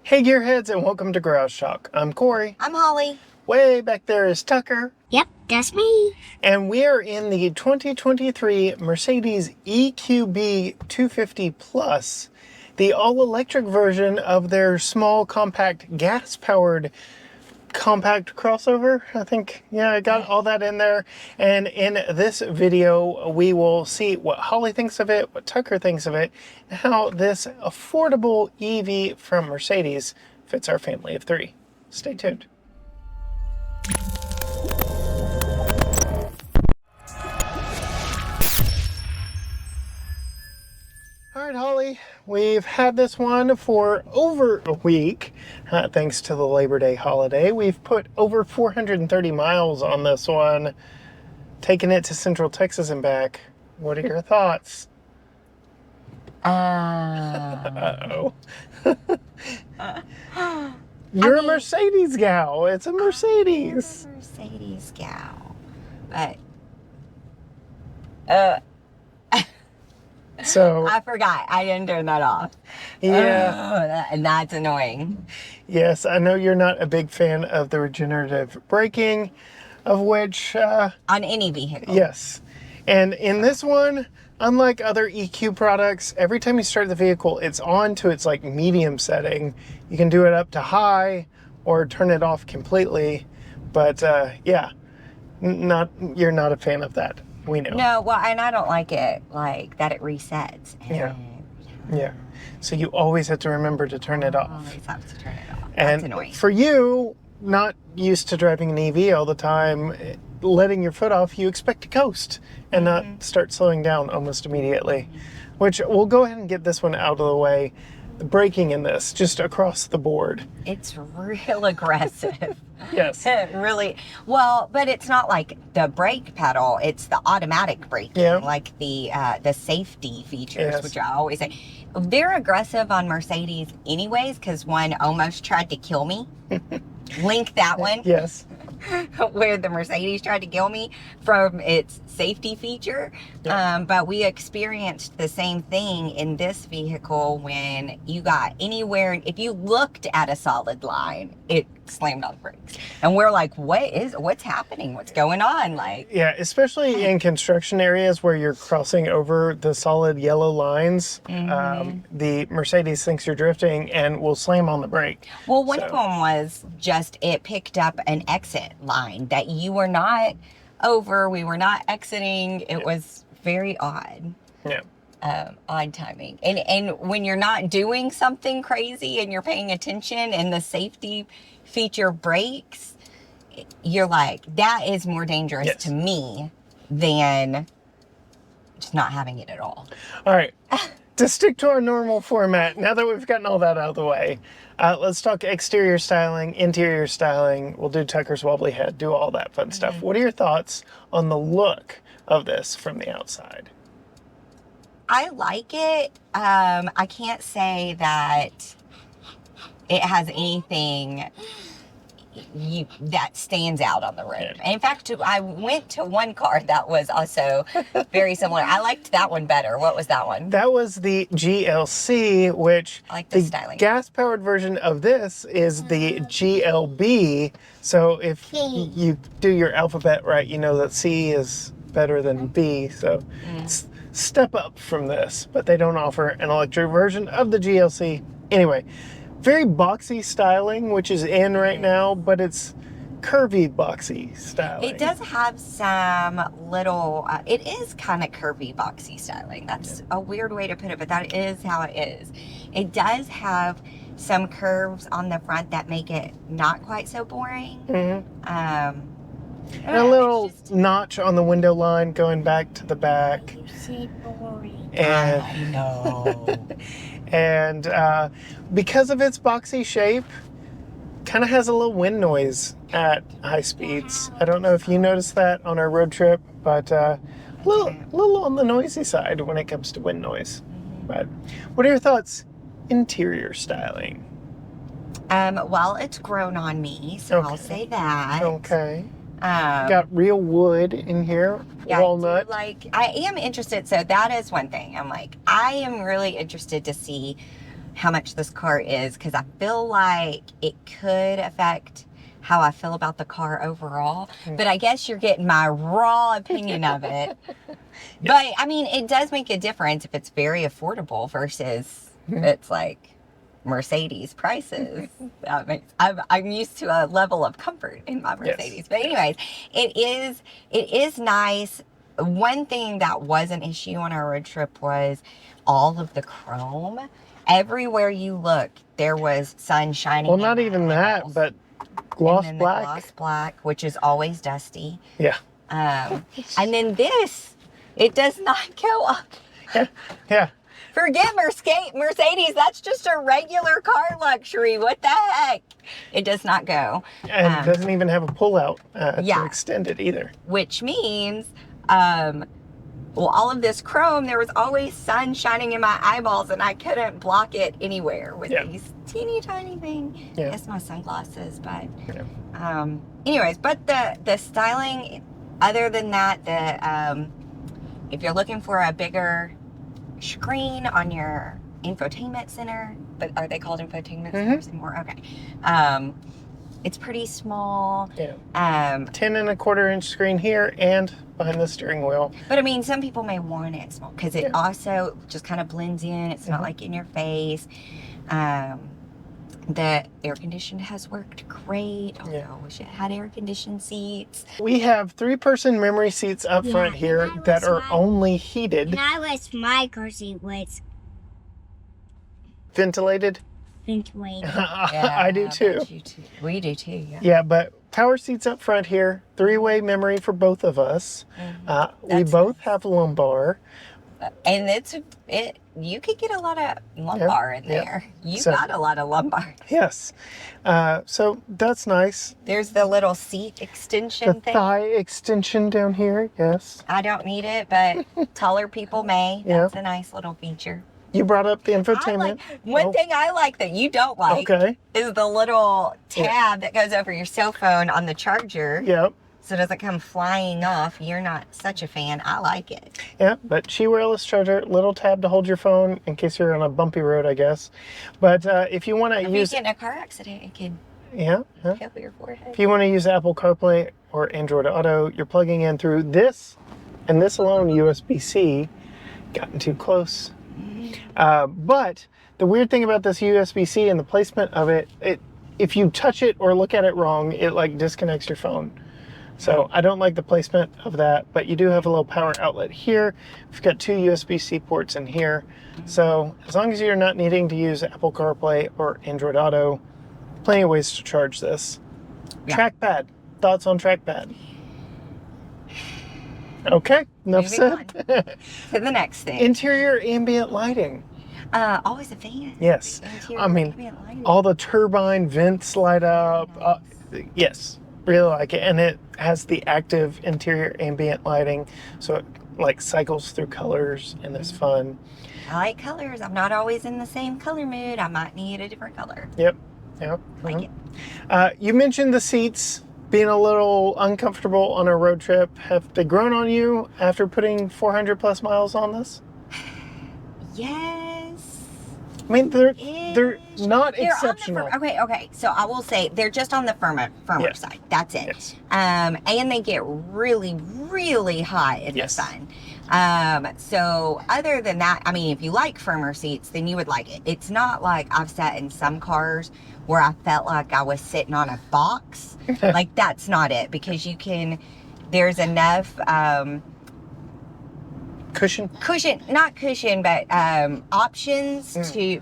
Hey Gearheads, and welcome to Garage Talk. I'm Corey. I'm Holly. Way back there is Tucker. Yep, that's me. And we are in the 2023 Mercedes EQB 250 Plus, the all-electric version of their small, compact, gas-powered compact crossover. I think, yeah, I got all that in there. And in this video, we will see what Holly thinks of it, what Tucker thinks of it, and how this affordable EV from Mercedes fits our family of three. Stay tuned. All right, Holly, we've had this one for over a week, thanks to the Labor Day holiday. We've put over 430 miles on this one, taking it to Central Texas and back. What are your thoughts? Uh-oh. You're a Mercedes gal. It's a Mercedes. I'm a Mercedes gal. But, so I forgot. I didn't turn that off. Yeah. And that's annoying. Yes, I know you're not a big fan of the regenerative braking, of which... on any vehicle. Yes. And in this one, unlike other EQ products, every time you start the vehicle, it's on to its like medium setting. You can do it up to high or turn it off completely. But yeah, you're not a fan of that. We know. No, well, and I don't like it like that it resets. Yeah. Yeah. So you always have to remember to turn it off. Always have to turn it off. And that's annoying. for you, not used to driving an EV all the time, letting your foot off, you expect to coast and not start slowing down almost immediately. Which we'll go ahead and get this one out of the way. The braking in this, just across the board. It's real aggressive. Yes. Really. Well, but it's not like the brake pedal. It's the automatic braking, Yeah. like the safety features, Yes. which I always say. They're aggressive on Mercedes anyways, because one almost tried to kill me. Link that one. Yes. Where the Mercedes tried to kill me from its safety feature. Yeah. But we experienced the same thing in this vehicle when you got anywhere, if you looked at a solid line, it slammed on the brakes. And we're like, what's happening? What's going on? Like, Yeah, especially in construction areas where you're crossing over the solid yellow lines, the Mercedes thinks you're drifting and will slam on the brake. well, one of them was just, it picked up an exit line that you were not over, we were not exiting. It was very odd. Yeah. Odd timing. And when you're not doing something crazy and you're paying attention and the safety feature breaks, you're like, that is more dangerous Yes. to me than just not having it at all. All right. To stick to our normal format, now that we've gotten all that out of the way, let's talk exterior styling, interior styling. We'll do Tucker's wobbly head, do all that fun stuff. What are your thoughts on the look of this from the outside? I like it. I can't say that it has anything that stands out on the road. Yeah. In fact, I went to one car that was also very similar. I liked that one better. What was that one? That was the GLC, which I like the styling. gas-powered version of this is the GLB. So if you do your alphabet right, you know that C is better than B. So step up from this, but they don't offer an electric version of the GLC. Anyway, very boxy styling, which is in right now, but it's curvy boxy styling. It does have some little, it is kind of curvy boxy styling. That's a weird way to put it, but that is how it is. It does have some curves on the front that make it not quite so boring. And a little notch on the window line going back to the back. You say boring. And I know. and because of its boxy shape, kind of has a little wind noise at high speeds. I don't know if you noticed that on our road trip, but a little on the noisy side when it comes to wind noise. But what are your thoughts? Interior styling. Well, it's grown on me, so Okay. I'll say that. Okay. Got real wood in here, yeah, walnut. I am interested. So that is one thing. I'm like, I am really interested to see how much this car is, because I feel like it could affect how I feel about the car overall. But I guess you're getting my raw opinion of it. But I mean, it does make a difference if it's very affordable versus it's like Mercedes prices. I'm used to a level of comfort in my Mercedes. Yes. But anyways, it is nice. One thing that was an issue on our road trip was all of the chrome. Everywhere you look, there was sun shining. Well, not even that, but gloss and then black. The gloss black, which is always dusty. Yeah. And then this, it does not go up. Yeah. Forget Mercedes. That's just a regular car luxury. What the heck? It does not go. And it doesn't even have a pull-out yeah. to extend it either. Which means, well, all of this chrome, there was always sun shining in my eyeballs, and I couldn't block it anywhere with these teeny tiny things. Yeah. It's my sunglasses, but Yeah. anyways, but the styling, other than that, if you're looking for a bigger screen on your infotainment center, but are they called infotainment centers anymore? Okay. It's pretty small. Yeah. 10 and a quarter inch screen here and behind the steering wheel. But I mean, some people may want it small because it also just kind of blends in. It's not like in your face. The air conditioning has worked great. Although I wish it had air conditioned seats. We have 3-person memory seats up front here that are only heated. And I wish my car seat was Ventilated. ventilated. I do too. We do too, yeah. Yeah, but power seats up front here, 3-way memory for both of us. We both have lumbar. And you could get a lot of lumbar in there. You got a lot of lumbar. Yes. So that's nice. There's the little seat extension The thing. thigh extension down here, yes. I don't need it, but taller people may. That's a nice little feature. You brought up the infotainment. One thing I like that you don't like is the little tab that goes over your cell phone on the charger. Yep. So it doesn't come flying off. You're not such a fan. I like it. Yeah, but Qi wireless charger, little tab to hold your phone in case you're on a bumpy road, I guess. But if you want to use... If you get in a car accident, it could kill your forehead. If you want to use Apple CarPlay or Android Auto, you're plugging in through this, and this alone, USB-C. Gotten too close. But the weird thing about this USB-C and the placement of it, if you touch it or look at it wrong, it like disconnects your phone. So I don't like the placement of that, but you do have a little power outlet here. We've got 2 USB-C ports in here. So as long as you're not needing to use Apple CarPlay or Android Auto, plenty of ways to charge this. Trackpad. Thoughts on trackpad? Okay, enough said. To the next thing. Interior ambient lighting. Always a fan. Yes. I mean, all the turbine vents light up. Yes, really like it. And it has the active interior ambient lighting. So it like cycles through colors and it's fun. I like colors. I'm not always in the same color mood. I might need a different color. Yep. Like it. You mentioned the seats being a little uncomfortable on a road trip. Have they grown on you after putting 400 plus miles on this? Yes. I mean, they're not exceptional. Okay. So I will say they're just on the firmer side. That's it. Yes. And they get really, really hot in the sun. So other than that, I mean, if you like firmer seats, then you would like it. It's not like I've sat in some cars where I felt like I was sitting on a box. Like that's not it, because there's enough not cushion, but options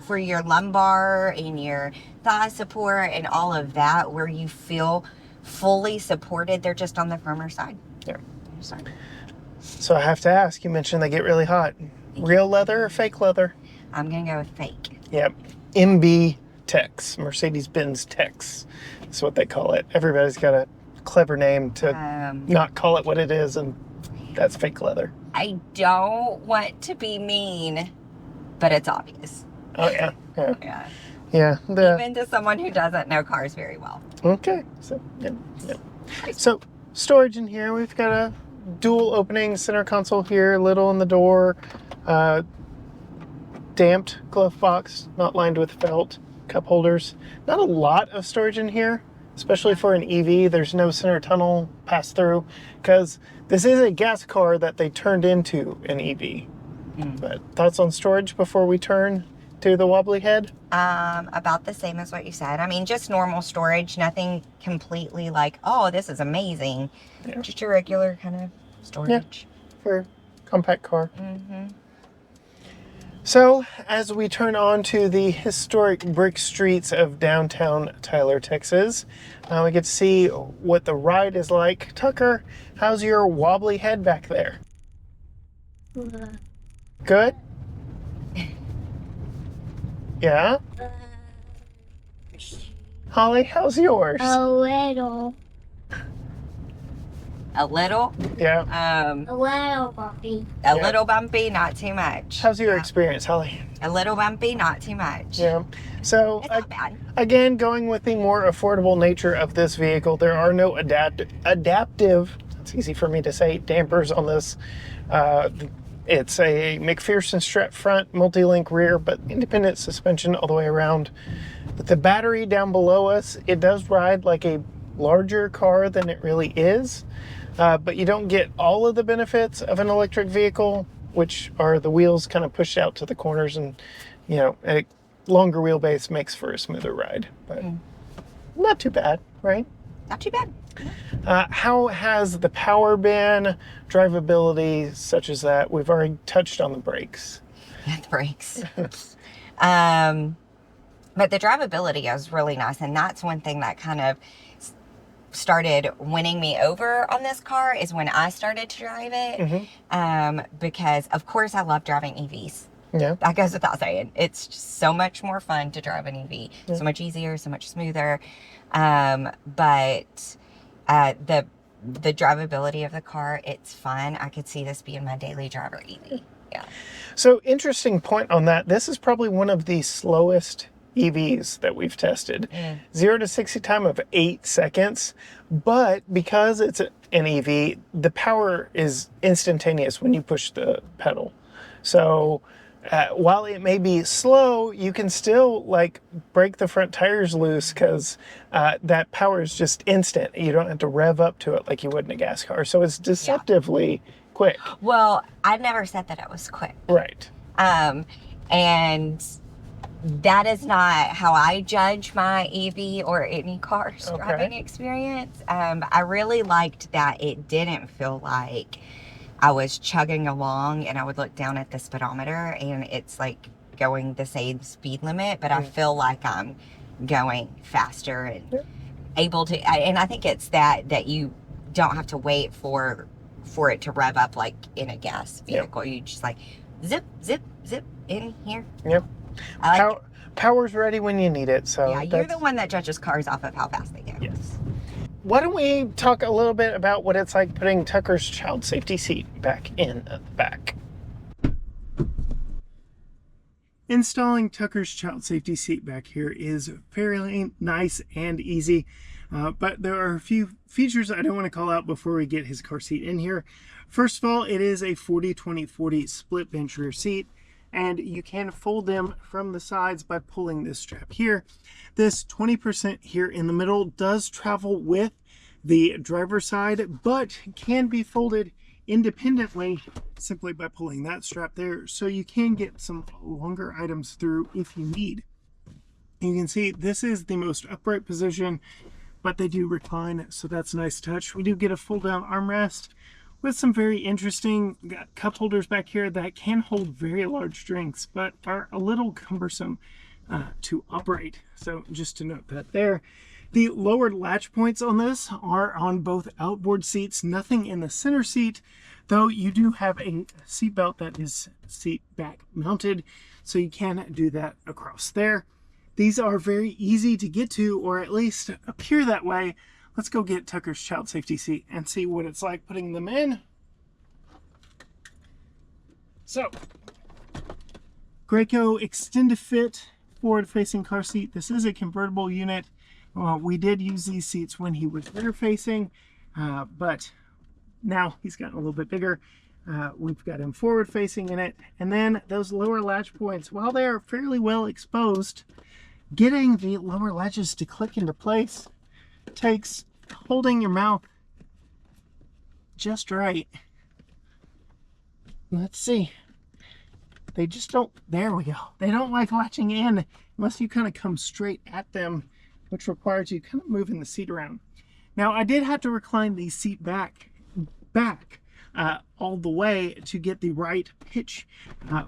for your lumbar and your thigh support and all of that, where you feel fully supported. They're just on the firmer side. Yeah. So I have to ask, you mentioned they get really hot. Real leather or fake leather? I'm gonna go with fake. Yep. MB-Tex, Mercedes-Benz Tex. That's what they call it. Everybody's got a clever name to not call it what it is, and that's fake leather. I don't want to be mean, but it's obvious. Oh, yeah. Yeah. Even to someone who doesn't know cars very well. Okay. So, So, storage in here. We've got a dual opening center console here, little in the door. damped glove box, not lined with felt, cup holders. Not a lot of storage in here, especially for an EV. There's no center tunnel pass through because this is a gas car that they turned into an EV. But thoughts on storage before we turn to the wobbly head? About the same as what you said. I mean, just normal storage, nothing completely like, oh, this is amazing. Yeah. Just your regular kind of storage. For a compact car. So, as we turn on to the historic brick streets of downtown Tyler, Texas, we get to see what the ride is like. Tucker, how's your wobbly head back there? Good? Yeah? Holly, how's yours? A little. A little? Yeah. A little bumpy. A little bumpy, not too much. How's your experience, Holly? A little bumpy, not too much. Yeah. So, It's not bad. again, going with the more affordable nature of this vehicle, there are no adaptive, it's easy for me to say, dampers on this. It's a MacPherson Strut front, Multilink rear, but independent suspension all the way around. With the battery down below us, it does ride like a larger car than it really is, but you don't get all of the benefits of an electric vehicle, which are the wheels kind of pushed out to the corners, and you know, a longer wheelbase makes for a smoother ride, but not too bad, right? Not too bad. How has the power been, drivability, such as that? We've already touched on the brakes. The brakes. But the drivability is really nice, and that's one thing that kind of started winning me over on this car is when I started to drive it. Because of course I love driving EVs. Yeah. That goes without saying. It's just so much more fun to drive an EV. So much easier, so much smoother. But the drivability of the car, it's fun. I could see this being my daily driver EV. Yeah. So interesting point on that. This is probably one of the slowest EVs that we've tested. 0 to 60 time of 8 seconds, but because it's an EV, the power is instantaneous when you push the pedal. So while it may be slow, you can still like break the front tires loose because that power is just instant. You don't have to rev up to it like you would in a gas car. So it's deceptively quick. Well, I never said that it was quick. Right. And that is not how I judge my EV or any car's driving experience. I really liked that it didn't feel like I was chugging along and I would look down at the speedometer and it's like going the same speed limit, but I feel like I'm going faster and able to, and I think it's that you don't have to wait for it to rev up like in a gas vehicle. You just like zip, zip, zip in here. Yep. I like Power's ready when you need it. So yeah, you're the one that judges cars off of how fast they go. Yes. Why don't we talk a little bit about what it's like putting Tucker's child safety seat back in the back. Installing Tucker's child safety seat back here is fairly nice and easy, but there are a few features I don't want to call out before we get his car seat in here. First of all, it is a 40-20-40 split bench rear seat, and you can fold them from the sides by pulling this strap here. This 20% here in the middle does travel with the driver's side, but can be folded independently simply by pulling that strap there, so you can get some longer items through if you need. You can see this is the most upright position, but they do recline, so that's a nice touch. We do get a fold down armrest with some very interesting cup holders back here that can hold very large drinks, but are a little cumbersome to operate. So just to note that there. The lowered latch points on this are on both outboard seats, nothing in the center seat, though you do have a seat belt that is seat back mounted, so you can do that across there. These are very easy to get to, or at least appear that way. Let's go get Tucker's child safety seat and see what it's like putting them in. So, Graco Extend-A-Fit forward-facing car seat. This is a convertible unit. We did use these seats when he was rear-facing, but now he's gotten a little bit bigger. We've got him forward facing in it. And then those lower latch points, while they are fairly well exposed, getting the lower latches to click into place takes holding your mouth just right. Let's see. They just don't, there we go. They don't like latching in unless you kind of come straight at them, which requires you kind of moving the seat around. Now, I did have to recline the seat back all the way to get the right pitch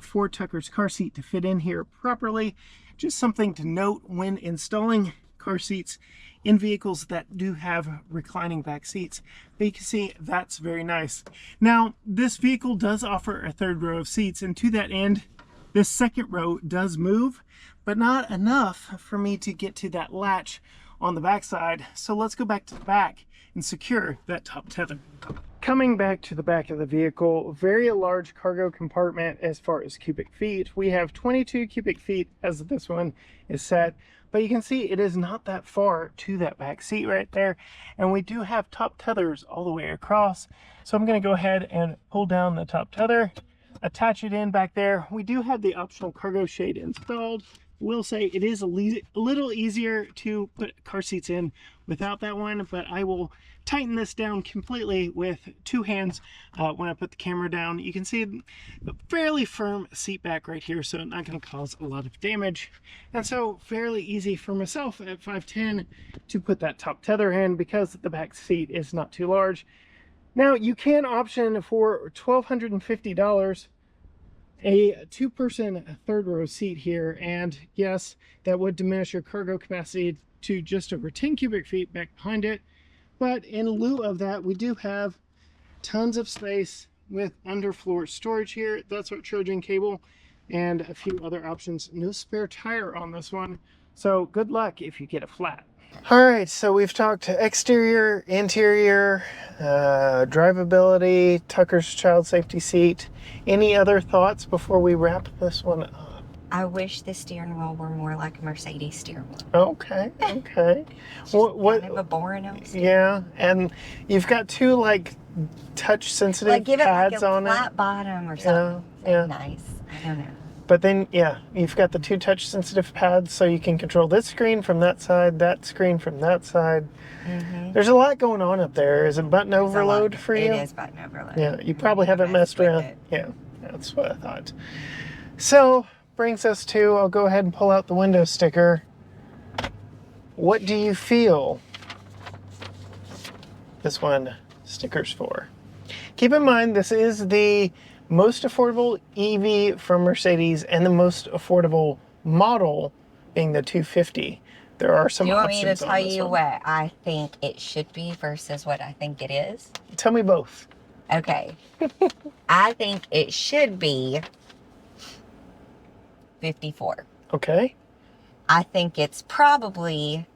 for Tucker's car seat to fit in here properly. Just something to note when installing car seats in vehicles that do have reclining back seats. But you can see that's very nice. Now, this vehicle does offer a third row of seats, and to that end, this second row does move, but not enough for me to get to that latch on the back side. So let's go back to the back and secure that top tether. Coming back to the back of the vehicle, very large cargo compartment as far as cubic feet. We have 22 cubic feet as this one is set, but you can see it is not that far to that back seat right there. And we do have top tethers all the way across. So I'm going to go ahead and pull down the top tether, attach it in back there. We do have the optional cargo shade installed. Will say it is a little easier to put car seats in without that one, but I will tighten this down completely with two hands when I put the camera down. You can see a fairly firm seat back right here, so not going to cause a lot of damage. And so fairly easy for myself at 5'10" to put that top tether in because the back seat is not too large. Now you can option for $1,250 a two-person third row seat here, and yes, that would diminish your cargo capacity to just over 10 cubic feet back behind it. But in lieu of that, we do have tons of space with underfloor storage here. That's our charging cable and a few other options. No spare tire on this one, so good luck if you get a flat. All right, so we've talked exterior, interior, drivability, Tucker's child safety seat. Any other thoughts before we wrap this one up? I wish the steering wheel were more like a Mercedes steering wheel. Okay, okay. What? Kind of a boring old steering. Yeah, and you've got two like touch sensitive Like give it pads like a on flat it. bottom or something. Yeah. Nice. I don't know. But then, yeah, you've got the two touch sensitive pads, so you can control this screen from that side, that screen from that side. Mm-hmm. There's a lot going on up there. Is it button overload for you? It is button overload. Yeah, you probably haven't messed around. Yeah, that's what I thought. So, brings us to, I'll go ahead and pull out the window sticker. What do you feel this one stickers for? Keep in mind, this is the most affordable EV from Mercedes and the most affordable model being the 250. There are some options on this one. You want me to tell you what I think it should be versus what I think it is? Tell me both. Okay. I think it should be 54. Okay. I think it's probably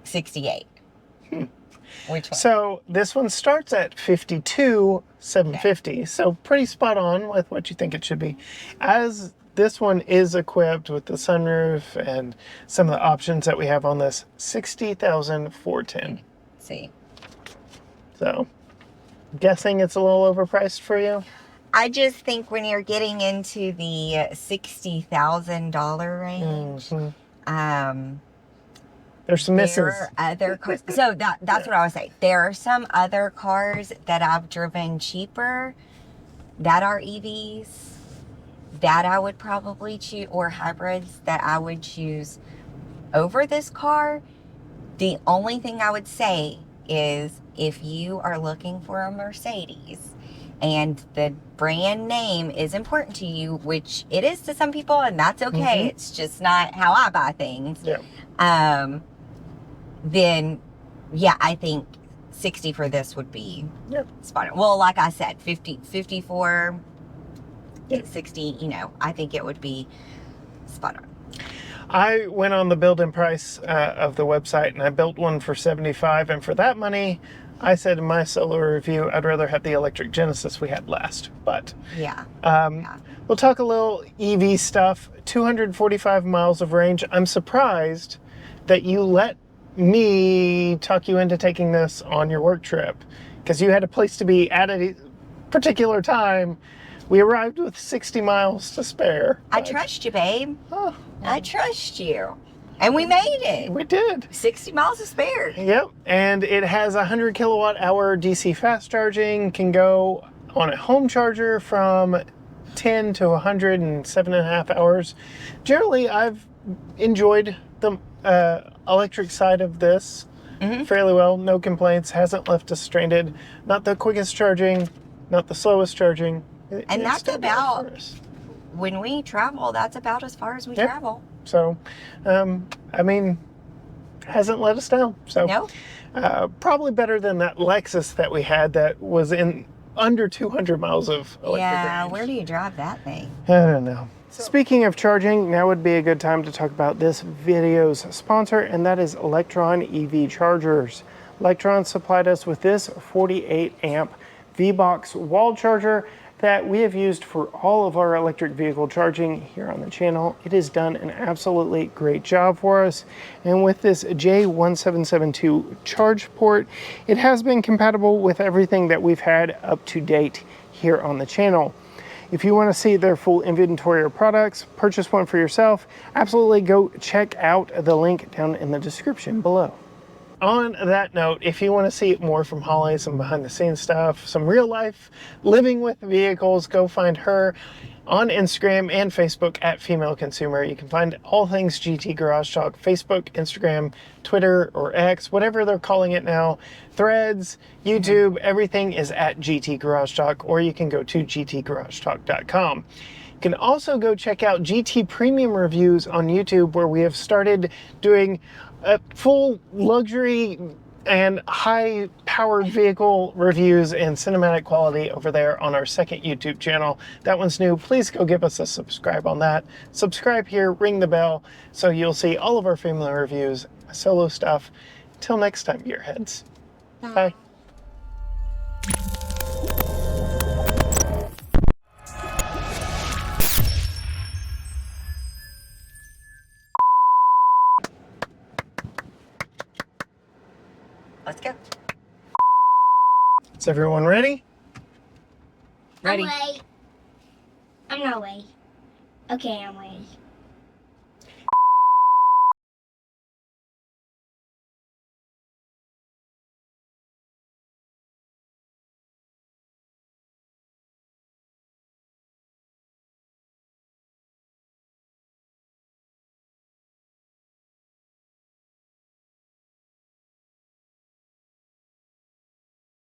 68. Which one? So this one starts at 52,750. Okay. So pretty spot on with what you think it should be. As this one is equipped with the sunroof and some of the options that we have on this, 60,410. See. So guessing it's a little overpriced for you? I just think when you're getting into the $60,000 range, there's some misses. There are other cars. So that's what I would say. There are some other cars that I've driven cheaper that are EVs that I would probably choose, or hybrids that I would choose over this car. The only thing I would say is if you are looking for a Mercedes and the brand name is important to you, which it is to some people, and that's okay. Mm-hmm. It's just not how I buy things. Yeah. Then, yeah, I think 60 for this would be spot on. Well, like I said, 54, 60, you know, I think it would be spot on. I went on the build-in price of the website, and I built one for 75, and for that money, I said in my solo review, I'd rather have the electric Genesis we had last. But we'll talk a little EV stuff. 245 miles of range. I'm surprised that you let me talk you into taking this on your work trip, because you had a place to be at particular time, we arrived with 60 miles to spare. I trust you, babe. Oh, I trust you. And we made it. we did. 60 miles to spare. Yep, and it has 100 kilowatt hour DC fast charging, can go on a home charger from 10 to 100 in 7.5 hours. Generally, I've enjoyed the electric side of this fairly well. No complaints, hasn't left us stranded. Not the quickest charging, not the slowest charging. And that's still good about, for us. when we travel, that's about as far as we Yep. travel. So, I mean, hasn't let us down. So, No. probably better than that Lexus that we had that was in under 200 miles of electric Yeah, range. where do you drive that thing? I don't know. Speaking of charging, now would be a good time to talk about this video's sponsor, and that is Electron EV chargers. Electron supplied us with this 48 amp VBox wall charger that we have used for all of our electric vehicle charging here on the channel. It has done an absolutely great job for us. And with this J1772 charge port, it has been compatible with everything that we've had up to date here on the channel. If you want to see their full inventory of products, purchase one for yourself, absolutely go check out the link down in the description below. On that note, if you want to see more from Holly, some behind the scenes stuff, some real life living with vehicles, go find her on Instagram and Facebook at Female Consumer. You can find all things GT Garage Talk, Facebook, Instagram, Twitter, or X, whatever they're calling it now, Threads, YouTube, everything is at GT Garage Talk, or you can go to gtgaragetalk.com. You can also go check out GT Premium Reviews on YouTube, where we have started doing full luxury and high-powered vehicle reviews in cinematic quality over there on our second YouTube channel. That one's new. Please go give us a subscribe on that. Subscribe here, ring the bell, so you'll see all of our family reviews, solo stuff. Until next time, gearheads. Bye. Let's go. Is everyone ready? Ready? I'm ready. I'm not ready. Okay, I'm ready.